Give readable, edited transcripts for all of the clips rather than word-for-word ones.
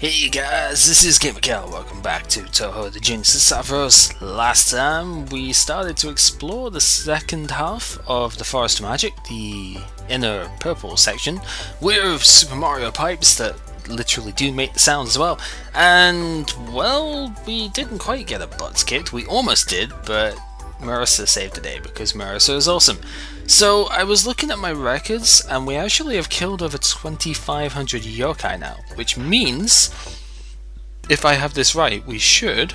Hey guys, this is GamerCal. Welcome back to Touhou the Genius of Savros. Last time we started to explore the second half of the Forest of Magic, the inner purple section, with Super Mario pipes that literally do make the sound as well. And, well, we didn't quite get our butts kicked. We almost did, but Marissa saved the day because Marissa is awesome. So I was looking at my records and we actually have killed over 2,500 yokai now, which means, if I have this right, we should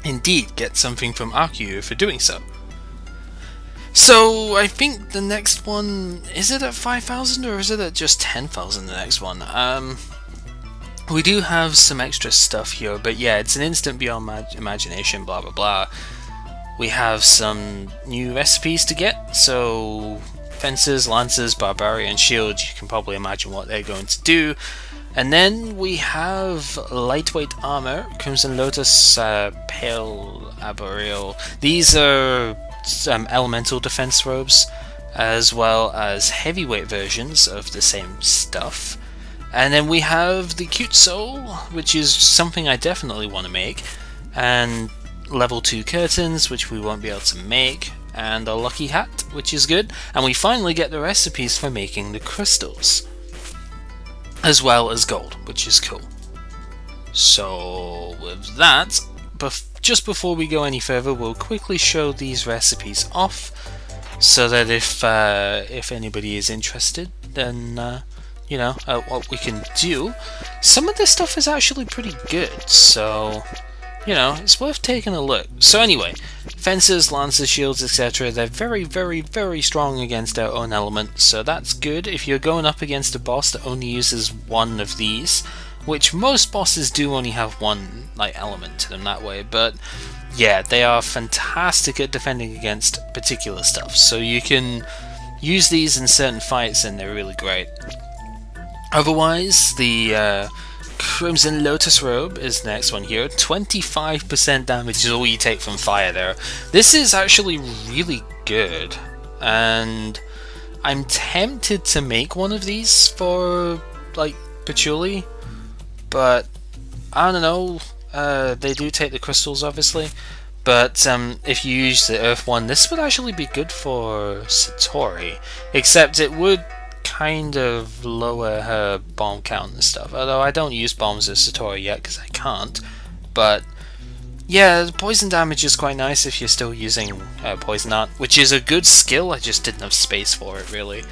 indeed get something from Akio for doing so. So I think the next one, is it at 5,000 or is it at just 10,000 the next one? We do have some extra stuff here, but yeah, it's an instant beyond imagination, blah blah blah. We have some new recipes to get, so fences, lances, barbarian, shields, you can probably imagine what they're going to do. And then we have lightweight armor, Crimson Lotus, Pale Arboreal. These are elemental defense robes, as well as heavyweight versions of the same stuff. And then we have the Cute Soul, which is something I definitely want to make, and level 2 curtains, which we won't be able to make, and a lucky hat, which is good. And we finally get the recipes for making the crystals, as well as gold, which is cool. So with that, just before we go any further, we'll quickly show these recipes off, so that if anybody is interested, then you know what we can do. Some of this stuff is actually pretty good, so you know, it's worth taking a look. So anyway, fences, lances, shields, etc. They're very, very, very strong against our own element, so that's good. If you're going up against a boss that only uses one of these, which most bosses do only have one element to them that way, but yeah, they are fantastic at defending against particular stuff. So you can use these in certain fights and they're really great. Otherwise, the Crimson Lotus Robe is the next one here. 25% damage is all you take from fire there. This is actually really good, and I'm tempted to make one of these for patchouli, but I don't know. They do take the crystals obviously, but if you use the earth one, this would actually be good for Satori, except it would kind of lower her bomb count and stuff, although I don't use bombs as Satori yet because I can't. But yeah, the poison damage is quite nice if you're still using poison art, which is a good skill. I just didn't have space for it really.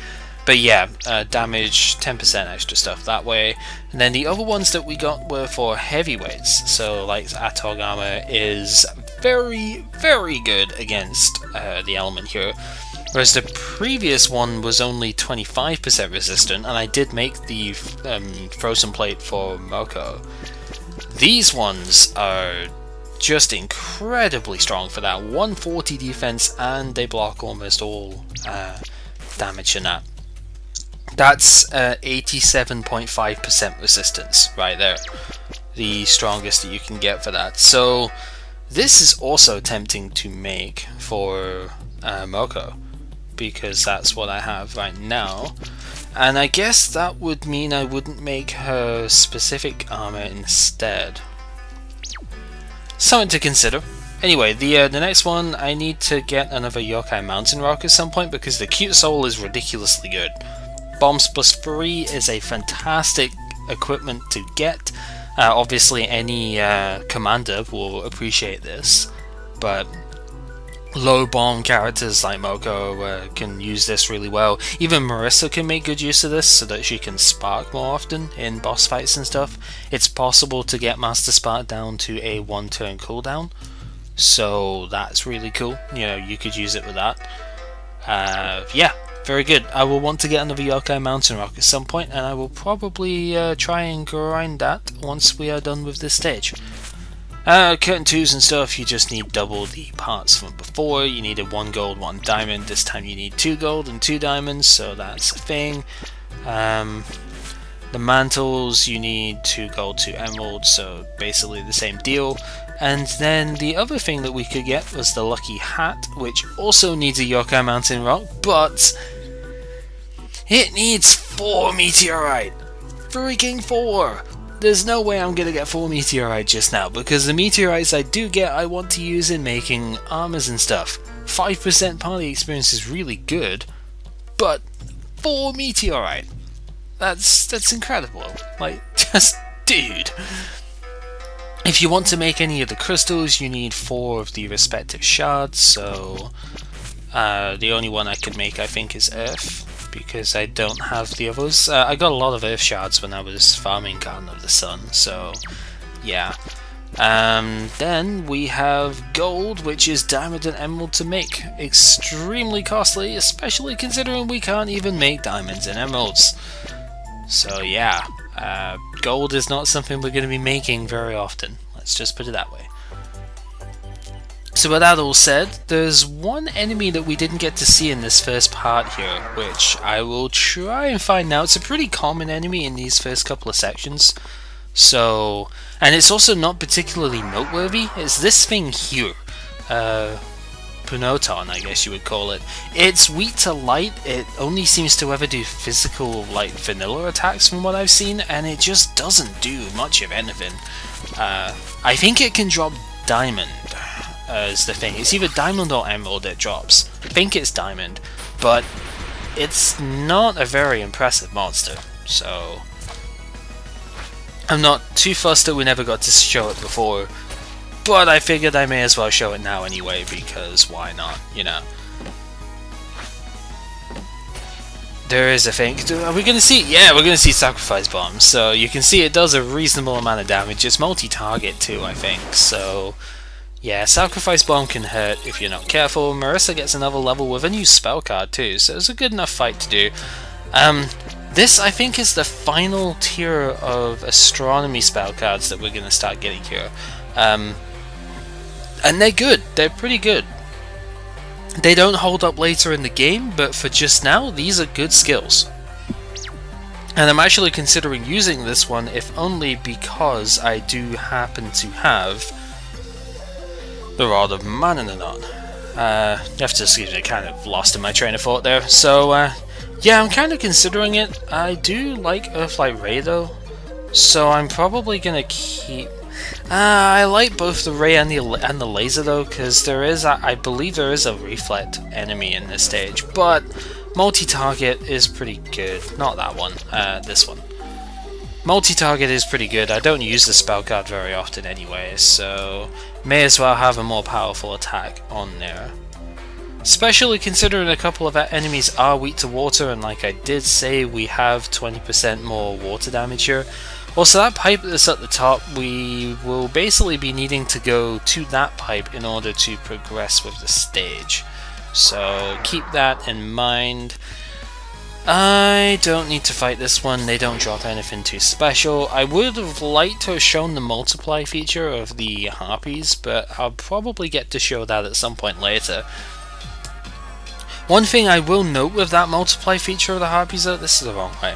But yeah, damage, 10% extra stuff that way. And then the other ones that we got were for heavyweights, so like Atog armor is very, very good against the element here. Whereas the previous one was only 25% resistant, and I did make the frozen plate for Moko. These ones are just incredibly strong for that. 140 defense, and they block almost all damage in that. That's 87.5% resistance right there. The strongest that you can get for that. So this is also tempting to make for Moko, because that's what I have right now, and I guess that would mean I wouldn't make her specific armor instead. Something to consider. Anyway, the next one, I need to get another Yokai Mountain Rock at some point because the Cute Soul is ridiculously good. Bombs plus 3 is a fantastic equipment to get. Obviously any commander will appreciate this, but low bomb characters like Moko can use this really well. Even Marissa can make good use of this so that she can spark more often in boss fights and stuff. It's possible to get Master Spark down to a 1-turn cooldown, so that's really cool. You know, you could use it with that. Yeah, very good. I will want to get another Yokai Mountain Rock at some point, and I will probably try and grind that once we are done with this stage. Curtain 2s and stuff, you just need double the parts from before. You needed 1 gold, 1 diamond. This time you need 2 gold and 2 diamonds, so that's a thing. The mantles, you need 2 gold, 2 emeralds, so basically the same deal. And then the other thing that we could get was the lucky hat, which also needs a Yokai Mountain Rock, but it needs 4 meteorite. Freaking 4! there's no way I'm gonna get 4 meteorite just now, because the meteorites I do get I want to use in making armors and stuff. 5% party experience is really good, but 4 meteorite? That's incredible. Like, just, dude. If you want to make any of the crystals, you need 4 of the respective shards, so the only one I could make, I think, is Earth, because I don't have the others. I got a lot of Earth shards when I was farming Garden of the Sun, so yeah. Then we have gold, which is diamond and emerald to make. Extremely costly, especially considering we can't even make diamonds and emeralds. So yeah, gold is not something we're going to be making very often. Let's just put it that way. So with that all said, there's one enemy that we didn't get to see in this first part here, which I will try and find now. It's a pretty common enemy in these first couple of sections. So, and it's also not particularly noteworthy. It's this thing here. Punoton, I guess you would call it. It's weak to light. It only seems to ever do physical, like, vanilla attacks from what I've seen, and it just doesn't do much of anything. I think it can drop diamond. Is the thing. It's either diamond or emerald it drops. I think it's diamond, but it's not a very impressive monster, so I'm not too fussed that we never got to show it before, but I figured I may as well show it now anyway, because why not, you know. There is a thing. Are we going to see? Yeah, we're going to see Sacrifice Bomb, so you can see it does a reasonable amount of damage. It's multi-target too, I think, so yeah, Sacrifice Bomb can hurt if you're not careful. Marissa gets another level with a new spell card too, so it's a good enough fight to do. This, I think, is the final tier of astronomy spell cards that we're going to start getting here. And they're good. They're pretty good. They don't hold up later in the game, but for just now, these are good skills. And I'm actually considering using this one, if only because I do happen to have the Rod of Manananon. You have to excuse me, I kind of lost in my train of thought there. So, yeah, I'm kind of considering it. I do like Earthlight Ray though, so I'm probably gonna keep. I like both the Ray and the laser though, because there is, I believe there is a reflect enemy in this stage, but multi-target is pretty good. Not that one, this one. Multi-target is pretty good. I don't use the spell card very often anyway, so may as well have a more powerful attack on there. Especially considering a couple of our enemies are weak to water, and like I did say, we have 20% more water damage here. Also, that pipe that's at the top, we will basically be needing to go to that pipe in order to progress with the stage. So keep that in mind. I don't need to fight this one, they don't drop anything too special. I would have liked to have shown the multiply feature of the harpies, but I'll probably get to show that at some point later. One thing I will note with that multiply feature of the harpies though, this is the wrong way.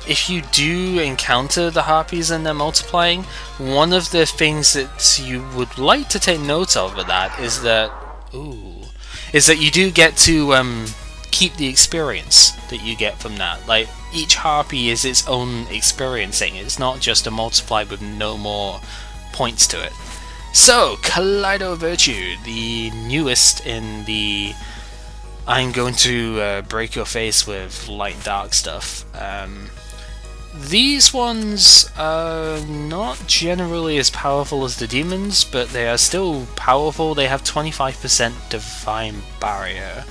If you do encounter the harpies and they're multiplying, one of the things that you would like to take note of with that is that, you do get to keep the experience that you get from that. Like, each harpy is its own experiencing. It's not just a multiply with no more points to it. So, Kaleido Virtue, the newest in the I'm going to break your face with light dark stuff. These ones are not generally as powerful as the demons, but they are still powerful. They have 25% Divine Barrier,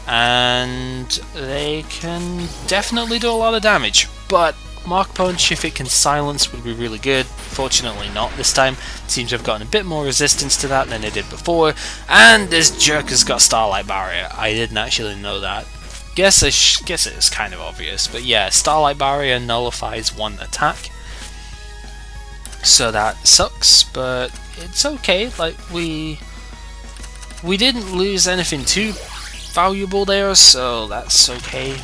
and they can definitely do a lot of damage, but Mark Punch, if it can silence, would be really good. Fortunately not this time. It seems to have gotten a bit more resistance to that than it did before, and this jerk has got Starlight Barrier. I didn't actually know that. Guess it's kind of obvious, but yeah, Starlight Barrier nullifies one attack, so that sucks, but it's okay. Like, we didn't lose anything too valuable there, so that's okay.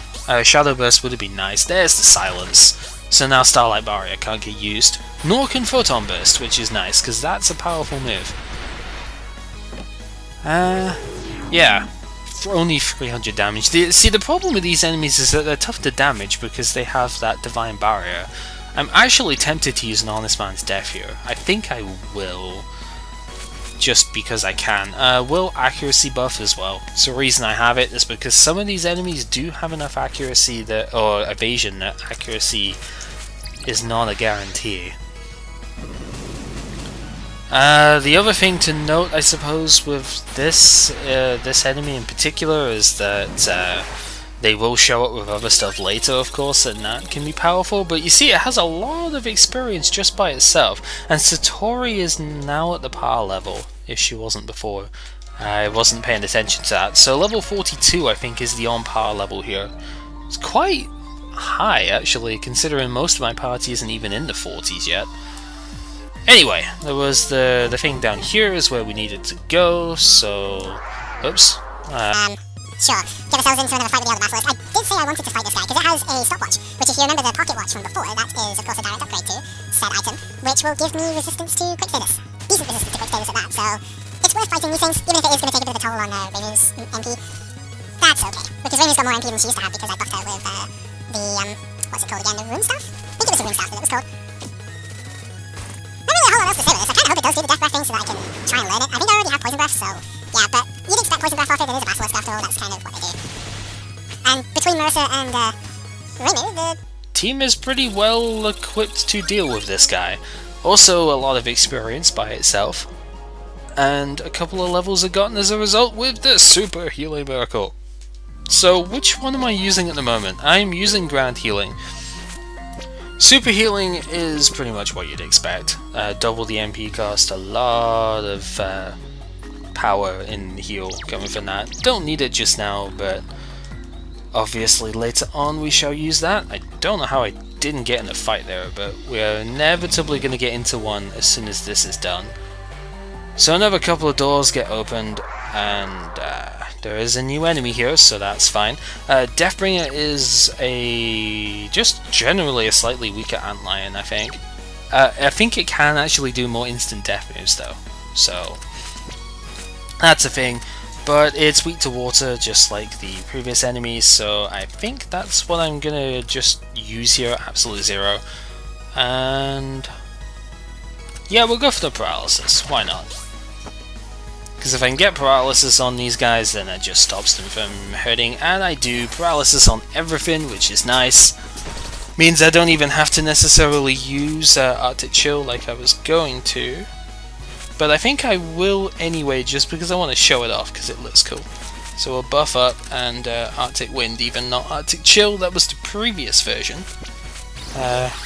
Shadow Burst would have been nice. There's the silence. So now Starlight Barrier can't get used. Nor can Photon Burst, which is nice, because that's a powerful move. Yeah. For only 300 damage. See, the problem with these enemies is that they're tough to damage because they have that Divine Barrier. I'm actually tempted to use an Honest Man's Death here. I think I will, just because I can. Will accuracy buff as well. So the reason I have it is because some of these enemies do have enough accuracy that, or evasion, that accuracy is not a guarantee. The other thing to note, I suppose, with this enemy in particular is that they will show up with other stuff later, of course, and that can be powerful, but you see it has a lot of experience just by itself, and Satori is now at the power level, if she wasn't before. I wasn't paying attention to that, so level 42 I think is the on-par level here. It's quite high, actually, considering most of my party isn't even in the 40s yet. Anyway, there was the thing down here is where we needed to go, so... Oops. Sure, get ourselves into another fight with the other basilisk. I did say I wanted to fight this guy, because it has a stopwatch, which if you remember the pocket watch from before, that is of course a direct upgrade to said item, which will give me resistance to quick status. Decent resistance to quick status at that, so it's worth fighting these things, even if it is going to take a bit of a toll on Reimu's MP. That's okay, because Reimu's got more MP than she used to have because I buffed her with what's it called again, the rune staff? I think it was the rune staff that it was called. Not really a whole lot else to say with this, I kind of hope it does do the death breath thing so that I can try and learn it. I think I already have poison breath, so yeah, but you'd expect poison breath off it, it is a basilisk after all, that's kind of what they do. And between Marissa and Reimu, the team is pretty well equipped to deal with this guy. Also a lot of experience by itself. And a couple of levels are gotten as a result with the Super Healing Miracle. So which one am I using at the moment? I'm using Grand Healing. Super Healing is pretty much what you'd expect. Double the MP cost, a lot of power in the heal coming from that. Don't need it just now, but obviously later on we shall use that. I don't know how I didn't get in a fight there, but we're inevitably going to get into one as soon as this is done. So another couple of doors get opened, and there is a new enemy here, so that's fine. Deathbringer is just generally a slightly weaker antlion, I think. I think it can actually do more instant death moves though, so that's a thing. But it's weak to water, just like the previous enemies, so I think that's what I'm gonna just use here at absolute zero. And yeah, we'll go for the paralysis, why not? Because if I can get paralysis on these guys, then it just stops them from hurting, and I do paralysis on everything, which is nice. Means I don't even have to necessarily use Arctic Chill like I was going to. But I think I will anyway, just because I want to show it off, because it looks cool. So we'll buff up, and Arctic Wind, even not Arctic Chill, that was the previous version.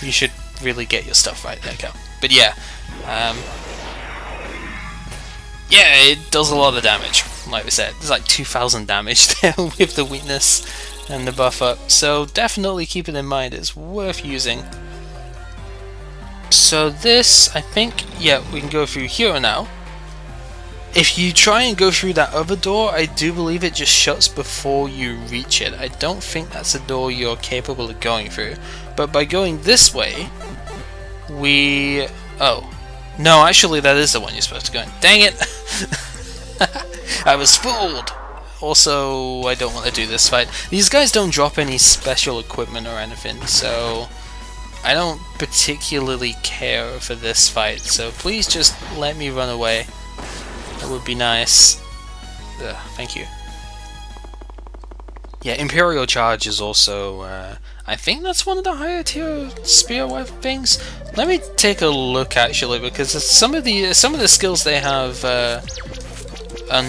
You should really get your stuff right, there, go. But yeah, yeah, it does a lot of damage, like we said. There's like 2,000 damage there with the weakness and the buff up. So definitely keep it in mind, it's worth using. So this, I think, yeah, we can go through here now. If you try and go through that other door, I do believe it just shuts before you reach it. I don't think that's a door you're capable of going through. But by going this way, we... oh. No, actually that is the one you're supposed to go in. Dang it! I was fooled! Also, I don't want to do this fight. These guys don't drop any special equipment or anything, so I don't particularly care for this fight, so please just let me run away. That would be nice. Ugh, thank you. Yeah, Imperial Charge is also, I think that's one of the higher tier spear weapon things. Let me take a look actually, because some of the skills they have are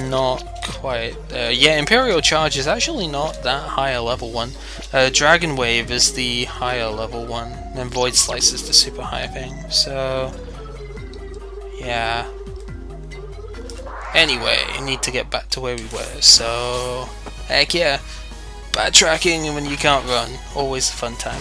not quite. Yeah, Imperial Charge is actually not that high a level one. Dragon Wave is the higher level one, and Void Slice is the super high thing. So yeah. Anyway, I need to get back to where we were. So heck yeah. Backtracking when you can't run, always a fun time.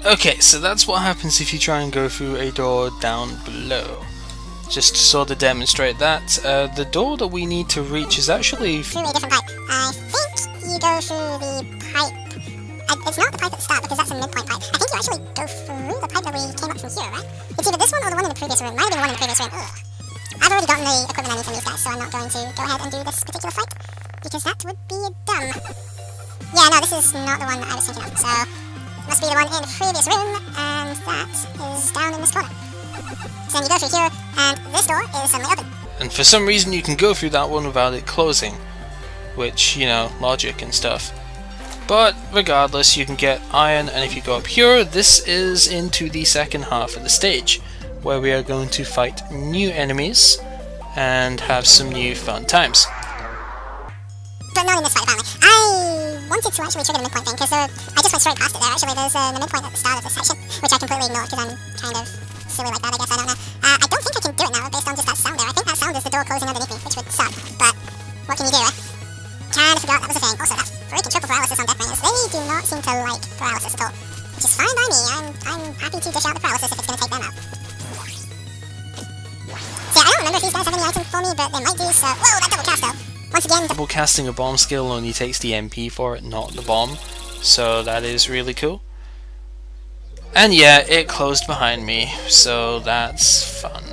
Okay, so that's what happens if you try and go through a door down below. Just to sort of demonstrate that, the door that we need to reach is actually through a different pipe. I think you go through the pipe. It's not the pipe at the start because that's a midpoint pipe. I think you actually go through the pipe that we came up from here, right? It's either this one or the one in the previous room. Might have been the one in the previous room. Ugh. I've already gotten the equipment I need from these guys, so I'm not going to go ahead and do this particular fight because that would be dumb. Yeah, no, this is not the one that I was thinking of. So must be the one in the previous room, and that is down in this corner. So then you go through here, and this door is suddenly open. and for some reason you can go through that one without it closing, which, you know, logic and stuff. But regardless, you can get iron, and if you go up here, this is into the second half of the stage, where we are going to fight new enemies and have some new fun times. But not in this fight, apparently. I wanted to actually trigger the midpoint thing, because I just went straight past it there. Actually, there's the midpoint at the start of this section, which I completely ignored, because I'm kind of silly like that, I guess, I don't know. I don't think I can do it now, based on just that sound there. I think that sound is the door closing underneath me, which would suck, but what can you do, eh? Kinda forgot that was a thing. Also, that freaking triple paralysis on death bringers, they do not seem to like paralysis at all, which is fine by me. I'm happy to dish out the paralysis if it's going to take them out. So I don't remember if these guys have any items for me, but they might do, so... Whoa, that double cast though! Once again... Double casting a bomb skill only takes the MP for it, not the bomb, so that is really cool. And yeah, it closed behind me, so that's fun.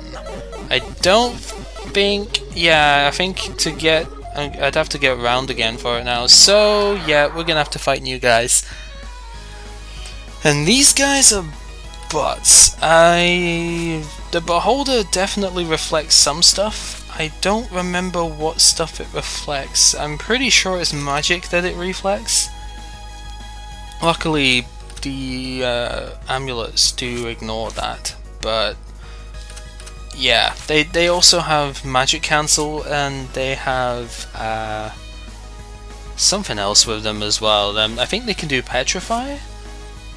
I don't think... Yeah, I think to get... I'd have to get around again for it now, so yeah, we're gonna have to fight new guys. And these guys are butts. The beholder definitely reflects some stuff. I don't remember what stuff it reflects. I'm pretty sure it's magic that it reflects. Luckily, the amulets do ignore that, but yeah, they also have magic cancel, and they have something else with them as well. I think they can do petrify,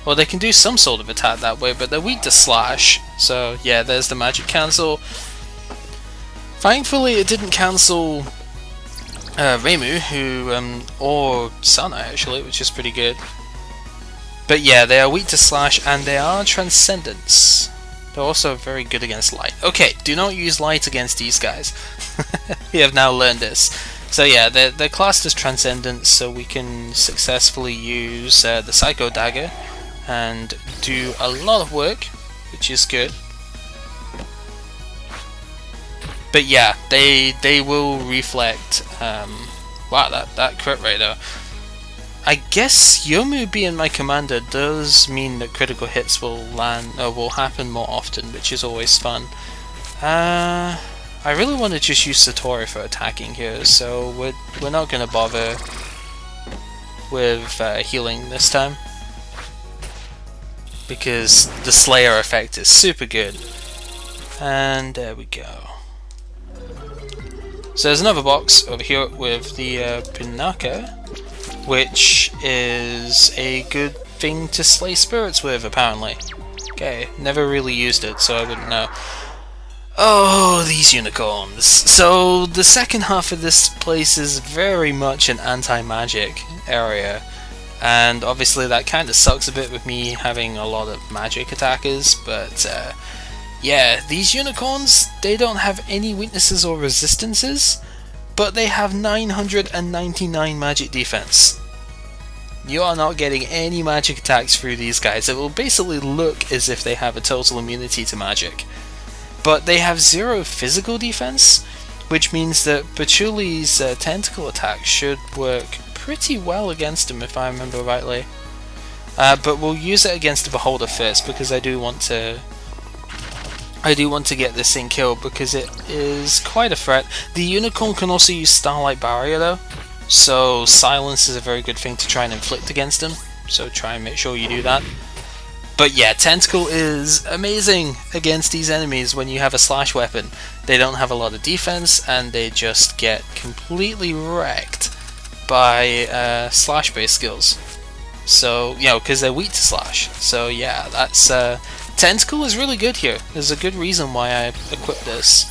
or they can do some sort of attack that way, but they're weak to slash. So yeah, there's the magic cancel. Thankfully, it didn't cancel Reimu, or Sana actually, which is pretty good. But yeah, they are weak to slash, and they are transcendence. They're also very good against light. Okay, do not use light against these guys. We have now learned this. So yeah, they're classed as transcendence, so we can successfully use the Psycho Dagger and do a lot of work, which is good. But yeah, they will reflect. Wow, that crit rate though. I guess Yomu being my commander does mean that critical hits will will happen more often, which is always fun. I really want to just use Satori for attacking here, so we're not going to bother with healing this time, because the Slayer effect is super good. And there we go. So there's another box over here with the Pinaka, which is a good thing to slay spirits with, apparently. Okay, never really used it, so I wouldn't know. Oh, these unicorns. So the second half of this place is very much an anti-magic area, and obviously that kind of sucks a bit with me having a lot of magic attackers, but yeah, these unicorns, they don't have any weaknesses or resistances, but they have 999 magic defense. You are not getting any magic attacks through these guys. It will basically look as if they have a total immunity to magic. But they have 0 physical defense, which means that Pachuli's tentacle attack should work pretty well against him, if I remember rightly. But we'll use it against the Beholder first, because I do want to get this thing killed, because it is quite a threat. The unicorn can also use Starlight Barrier though, so silence is a very good thing to try and inflict against him, so try and make sure you do that. But yeah, Tentacle is amazing against these enemies when you have a slash weapon. They don't have a lot of defense, and they just get completely wrecked by slash based skills. So, you know, because they're weak to slash. So yeah, that's Tentacle is really good here. There's a good reason why I equipped this.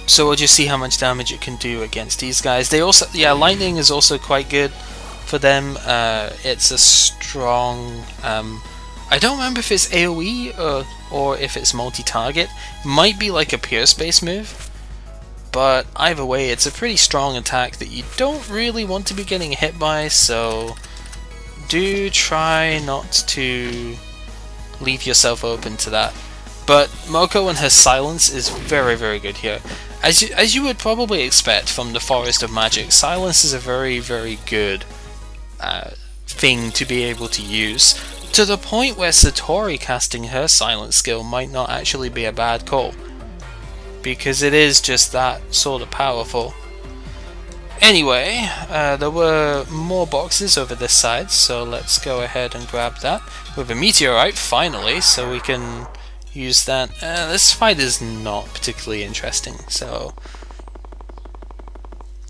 So we'll just see how much damage it can do against these guys. They also, yeah, lightning is also quite good. for them. It's a strong... I don't remember if it's AoE or if it's multi-target. Might be like a pure space move, but either way it's a pretty strong attack that you don't really want to be getting hit by, so do try not to leave yourself open to that. But Moko and her silence is very, very good here. As you would probably expect from the Forest of Magic, silence is a very, very good thing to be able to use, to the point where Satori casting her silence skill might not actually be a bad call, because it is just that sort of powerful. Anyway, there were more boxes over this side, so let's go ahead and grab that. With a meteorite, finally, so we can use that. This fight is not particularly interesting, so...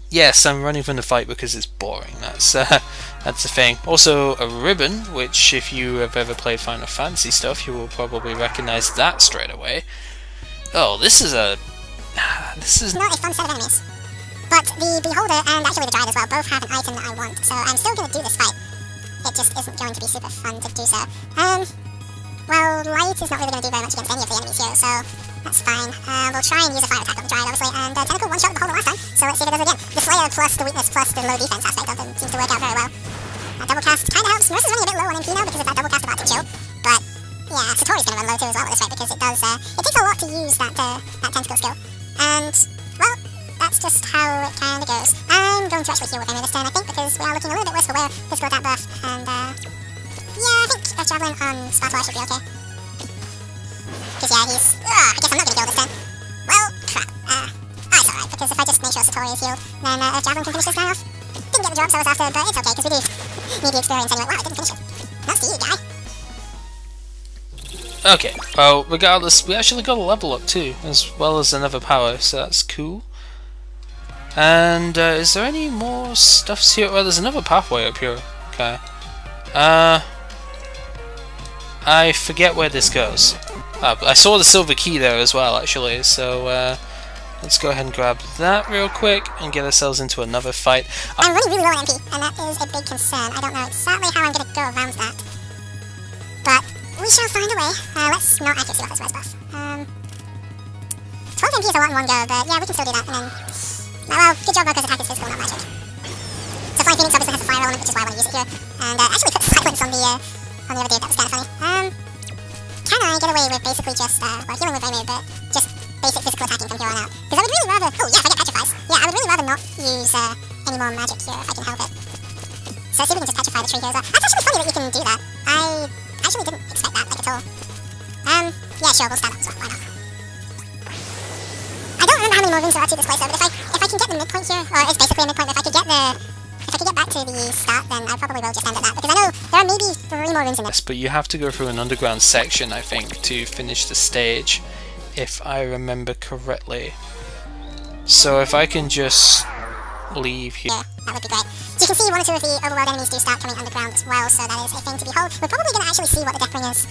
Yes, I'm running from the fight because it's boring, that's the thing. Also, a ribbon, which if you have ever played Final Fantasy stuff, you will probably recognize that straight away. Oh, this is not a fun set of enemies. But the Beholder and actually the Dryad as well both have an item that I want, so I'm still going to do this fight. It just isn't going to be super fun to do so. Well, light is not really going to do very much against any of the enemies here, so that's fine. We'll try and use a fire attack on the Dryad, obviously, and Tentacle one-shot the Beholder last time, so let's see if it does it again. The Slayer plus the weakness plus the low defense aspect of them seems to work out very well. Double cast kind of helps. Nurse is running a bit low on MP now because of that double cast about to chill, but yeah, Satori's going to run low too as well at this rate because it does, it takes a lot to use that Tentacle skill, and, well, that's just how it kind of goes. I'm going to actually heal with Amy this turn, I think, because we are looking a little bit worse for wear. Physical attack buff, and yeah, I think Javelin on Sparkler should be okay. Because yeah, he's... I guess I'm not going to heal this turn. Well, crap. It's alright, because if I just make sure Satori is healed, then Javelin can finish this guy off. Didn't get the drop, so I was after, but it's okay, because we do need the experience anyway. Wow, I didn't finish it. That's to you, guy. okay. Well, regardless, we actually got a level up too, as well as another power, so that's cool. And is there any more stuffs here? Well, there's another pathway up here. Okay. I forget where this goes. I saw the silver key there as well, actually, so let's go ahead and grab that real quick and get ourselves into another fight. I'm running really low on MP, and that is a big concern. I don't know exactly how I'm going to go around that, but we shall find a way. Let's not accuracy buff as well as buff. 12 MP is a lot in one go, but yeah, we can still do that, and then... well, good job, Moko's attack is physical, not magic. So Flying Phoenix obviously has a fire element, which is why I want to use it here, and actually put silence on the other dude. That was kind of funny. Can I get away with basically just, well, healing with Raymond, but just basic physical attacking from here on out? Because I would really rather... Oh, yeah, if I get Petrifies. Yeah, I would really rather not use any more magic here if I can help it. So let's see if we can just petrify the tree here as well. That's actually funny that you can do that. I actually didn't expect that, like, at all. Yeah, sure, we'll stand up as well. Why not? I don't remember how many more rooms there are to this place, though, but if I can get the midpoint here, or it's basically a midpoint, but if I could get back to the start, then I probably will just end at that, because I know there are maybe 3 more rooms in there. Yes, but you have to go through an underground section, I think, to finish the stage, if I remember correctly. So if I can just leave here... Yeah, that would be great. So you can see 1 or 2 of the overworld enemies do start coming underground as well, so that is a thing to behold. We're probably going to actually see what the Deathbringers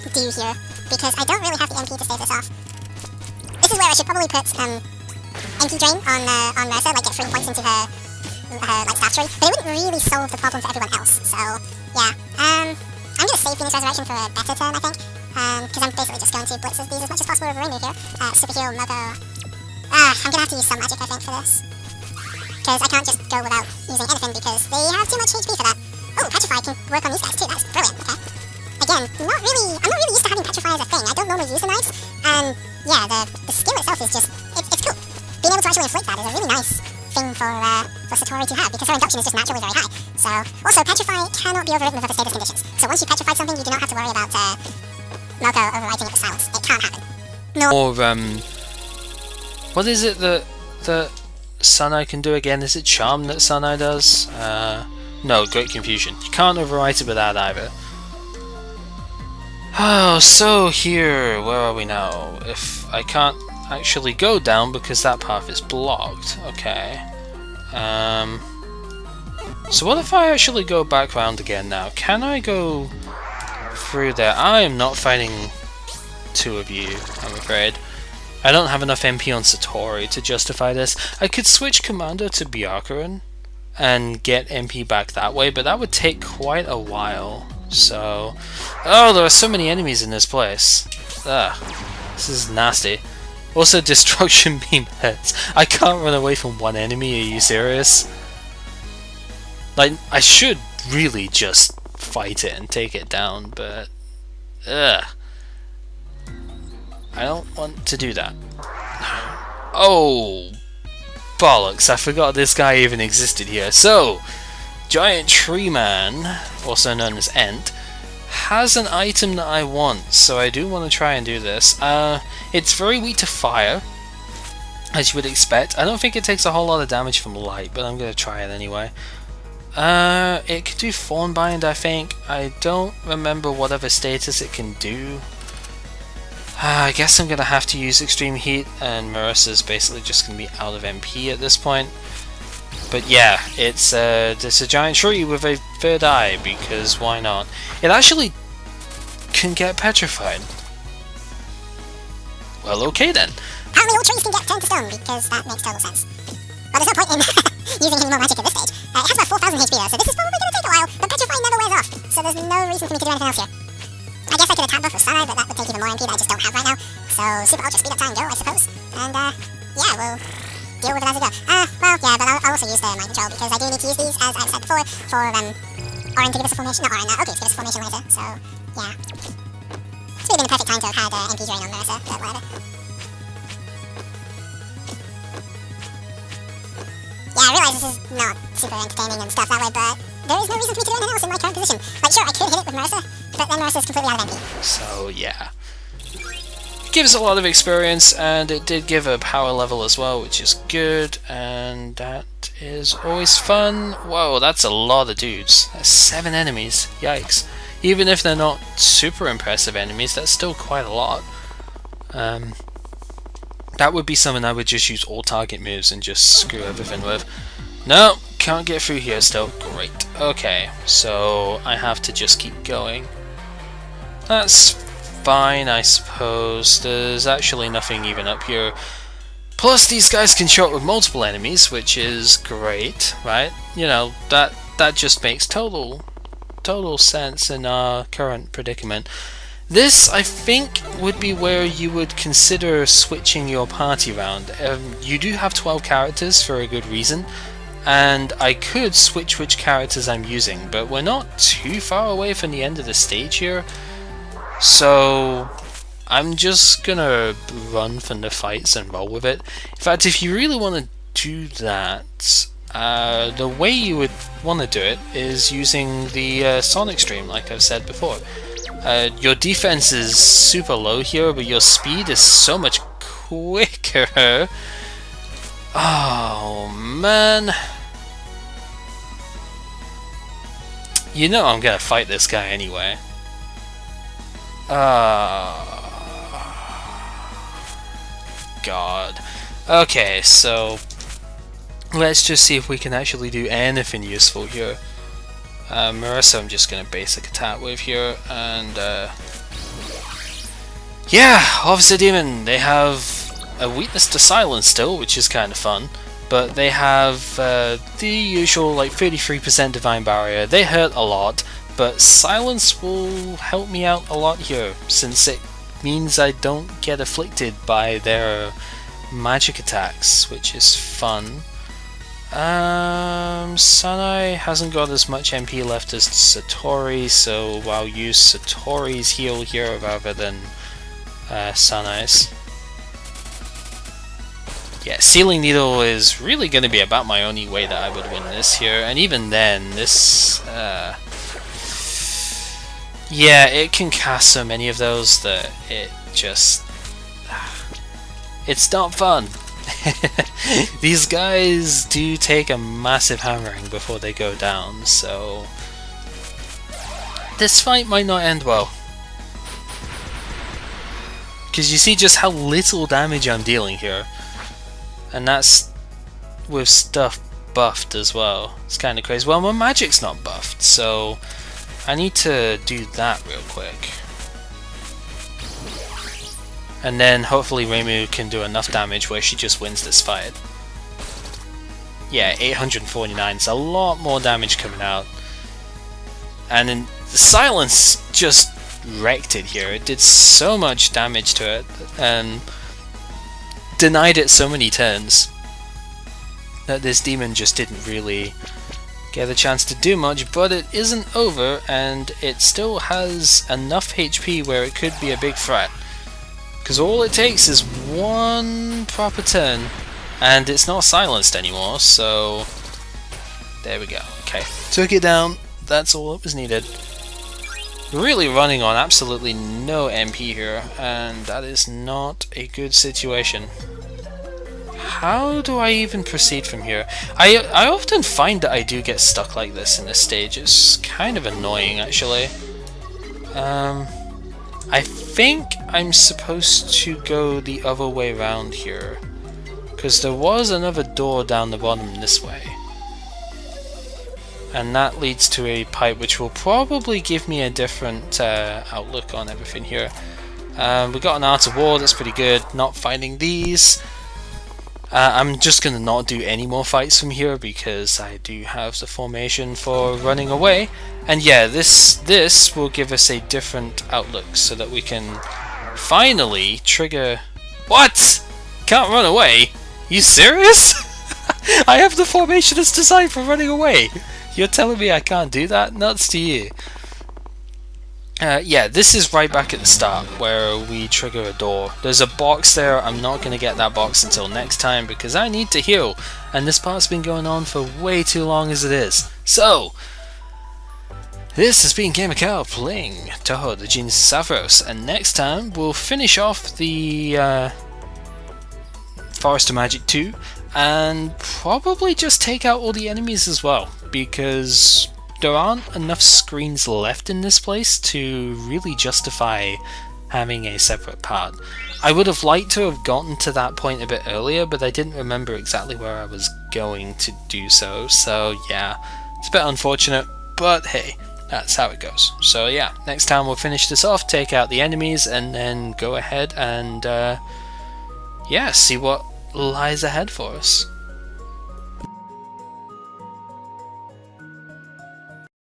do here, because I don't really have the MP to stave this off. This is where I should probably put MP Drain on Mercer, like get 3 points into her like staff tree, but it wouldn't really solve the problem for everyone else, so yeah. I'm going to save Phoenix Resurrection for a better turn, I think, because I'm basically just going to blitz these as much as possible with Rainbow here. Super heal, Mogo... I'm going to have to use some magic, I think, for this, because I can't just go without using anything, because they have too much HP for that. Oh, Petrify can work on these guys too, that's brilliant, okay. Again, I'm not really used to having Petrify as a thing. I don't normally use the knives, and yeah, the skill itself is just, it's cool. Being able to actually inflict that is a really nice thing for Satori to have, because her induction is just naturally very high. So, also, Petrify cannot be overridden with other status conditions. So once you petrify something, you do not have to worry about Moko overwriting it with silence. It can't happen. No. Or, what is it that Sunai can do again? Is it Charm that Sunai does? No, Great Confusion. You can't overwrite it with that either. Oh, so here, where are we now? If I can't actually go down because that path is blocked. Okay. So what if I actually go back round again now? Can I go through there? I am not fighting 2 of you, I'm afraid. I don't have enough MP on Satori to justify this. I could switch Commander to Byakuran, and get MP back that way, but that would take quite a while. So, oh, there are so many enemies in this place. Ugh, this is nasty. Also, destruction beam hits. I can't run away from one enemy, are you serious? Like, I should really just fight it and take it down, but ugh. I don't want to do that. Oh, bollocks, I forgot this guy even existed here. So, Giant Tree Man, also known as Ent, has an item that I want, so I do want to try and do this. It's very weak to fire, as you would expect. I don't think it takes a whole lot of damage from light, but I'm going to try it anyway. It could do Thornbind, I think. I don't remember what other status it can do. I guess I'm going to have to use Extreme Heat, and Marissa's basically just going to be out of MP at this point. But yeah, it's a giant tree with a third eye, because why not? It actually can get petrified. Well, okay then. Apparently all trees can get turned to stone, because that makes total sense. Well, there's no point in using any more magic at this stage. It has about 4,000 HP though, so this is probably going to take a while, but petrifying never wears off, so there's no reason for me to do anything else here. I guess I could attack buff with Suneye, but that would take even more MP that I just don't have right now. So super ultra speed up time go, I suppose. And yeah, we'll deal with it as we go. Well, yeah, but I'll also use the mind control because I do need to use these, as I've said before, for Orin to give us a formation. Not Orin, Oki to give us a formation later. So yeah, it's really been the perfect time to have had MP drain on Marissa, but whatever. Yeah, I realise this is not super entertaining and stuff that way, but there is no reason for me to do anything else in my current position. Like, sure, I could hit it with Marissa, but then Marissa's completely out of MP. So, yeah. Gives a lot of experience, and it did give a power level as well, which is good, and that is always fun. Whoa, that's a lot of dudes. That's 7 enemies. Yikes. Even if they're not super impressive enemies, that's still quite a lot. That would be something I would just use all target moves and just screw everything with. No, can't get through here still. Great. Okay, so I have to just keep going. That's fine, I suppose. There's actually nothing even up here. Plus, these guys can show up with multiple enemies, which is great, right? You know, that just makes total sense in our current predicament. This, I think, would be where you would consider switching your party around. You do have 12 characters for a good reason, and I could switch which characters I'm using, but we're not too far away from the end of the stage here, so I'm just gonna run from the fights and roll with it. In fact, if you really want to do that, the way you would want to do it is using the Sonic Stream, like I've said before. Your defense is super low here, but your speed is so much quicker. Oh man. You know I'm gonna fight this guy anyway. God. Okay, so let's just see if we can actually do anything useful here. Marissa I'm just going to basic attack with here, and yeah, Officer Demon, they have a weakness to silence still, which is kind of fun, but they have the usual like 33% Divine Barrier. They hurt a lot, but silence will help me out a lot here, since it means I don't get afflicted by their magic attacks, which is fun. Sanai hasn't got as much MP left as Satori, so I'll use Satori's heal here rather than Sanai's. Yeah, Sealing Needle is really going to be about my only way that I would win this here, and even then, this... yeah, it can cast so many of those that it just... it's not fun. These guys do take a massive hammering before they go down, so this fight might not end well. Because you see just how little damage I'm dealing here, and that's with stuff buffed as well. It's kind of crazy. Well, my magic's not buffed, so I need to do that real quick. And then hopefully Reimu can do enough damage where she just wins this fight. Yeah, 840 249. It's a lot more damage coming out. And then the silence just wrecked it here. It did so much damage to it and denied it so many turns that this demon just didn't really get a chance to do much. But it isn't over, and it still has enough HP where it could be a big threat, because all it takes is one proper turn and it's not silenced anymore. So there we go. Okay, took it down. That's all that was needed. Really running on absolutely no MP here, and that is not a good situation. How do I even proceed from here? I often find that I do get stuck like this in this stage. It's kind of annoying, actually. I think I'm supposed to go the other way around here, because there was another door down the bottom this way. And that leads to a pipe which will probably give me a different outlook on everything here. We got an art of war, that's pretty good. Not finding these. I'm just going to not do any more fights from here because I do have the formation for running away. And yeah, this will give us a different outlook so that we can finally trigger... What? Can't run away? You serious? I have the formation that's designed for running away. You're telling me I can't do that? Nuts to you. Yeah, this is right back at the start where we trigger a door. There's a box there. I'm not going to get that box until next time because I need to heal. And this part's been going on for way too long as it is. So, this has been GamerCow playing Touhou, the Genius of Savros. And next time we'll finish off the Forest of Magic 2. And probably just take out all the enemies as well, because there aren't enough screens left in this place to really justify having a separate part. I would have liked to have gotten to that point a bit earlier, but I didn't remember exactly where I was going to do so. So yeah, it's a bit unfortunate, but hey, that's how it goes. So yeah, next time we'll finish this off, take out the enemies, and then go ahead and yeah, see what lies ahead for us.